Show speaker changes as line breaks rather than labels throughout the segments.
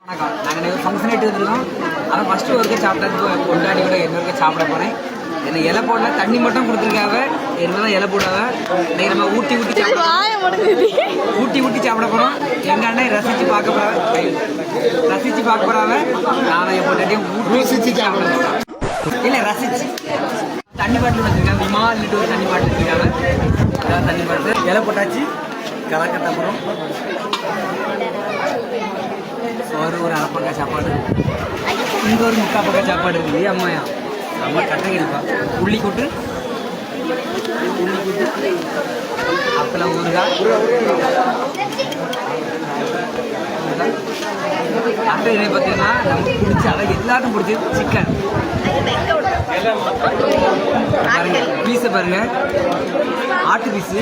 நாங்கள் ஃபங்க்ஷன் ஆகிட்டு வந்துருக்கோம். ஆனால் ஃபஸ்ட்டு ஒருக்க சாப்பிட்டதுக்கு கொண்டாடி கூட இன்னொருக்க சாப்பிட போனேன். என்ன இலை போடல, தண்ணி மட்டும் கொடுத்துருக்காவ. என்னதான் இலை போடாவ இன்னைக்கு நம்ம ஊட்டி ஊட்டி சாப்பிட போகிறோம். எங்கள் அண்ணன் ரசித்து பார்க்க போகிறாவ. நானும் என் பொண்டாட்டியும் ஊட்டி சாப்பிட இல்லை ரசிச்சு தண்ணி பாட்டில் வச்சுருக்காங்க. விமாலிட்டு ஒரு தண்ணி பாட்டில் வச்சுருக்காங்க. அதான் தண்ணி பாட்டில் இலை போட்டாச்சு. கலக்கட்ட போகிறோம். ஒரு அரைப்பக்கா சாப்பாடு, இங்கே ஒரு முக்கால் பக்கா சாப்பாடு இருக்குது. அம்மாயா அம்மா கட்டை இருப்பா. உள்ளி கூட்டு அப்பெல்லாம் ஊறுகாய் அட்டை இதை பார்த்தீங்கன்னா நமக்கு பிடிச்ச அழகு எல்லாருக்கும் பிடிச்சது சிக்கன். பாருங்க பீஸை பாருங்க, ஆட்டு பீஸு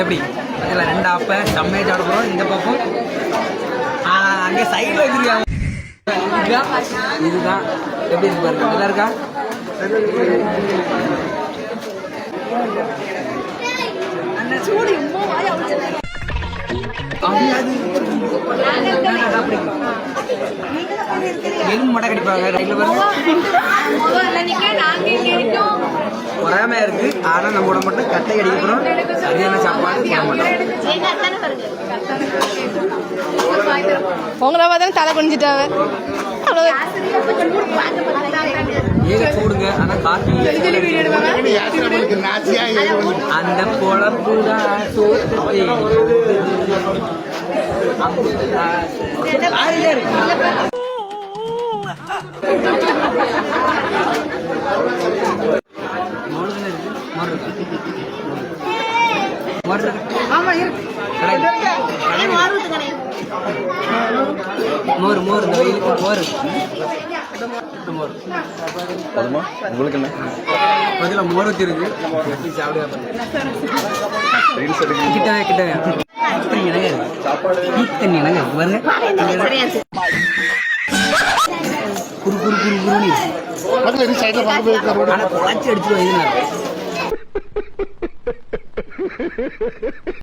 எப்படி இதில் 2 ஆப்பை செம்மையாக சாப்பிடுறோம். இந்த பக்கம் அங்கே சைடில் வச்சுருக்காங்க. இதுதான் எப்படி இருக்கு பாருங்க, நல்லா இருக்கா? எலும்பு மட்டை கடிப்பாங்க ரயில்ல பாருங்க. பொறாமையா இருக்கு. ஆனா நம்மளோட மட்டும் கட்டை அடிக்கிறோம். சரியான சாப்பாடு
உங்களை பார்த்தா தலை குனிஞ்சிட்டாவ.
ஏக சூடுங்க. ஆனா காஃபி அந்த பொழப்புதான் மோர் மோர் இந்த வெயிலுக்கு மோர்
உங்களுக்கு என்ன
பதில மோர் ஊற்றி இருக்கு. கிட்டவே கிட்டவே தண்ணி இணங்க பாருங்க. குரு குரு குரு குருனி ஆனால் குழச்சி அடிச்சுட்டு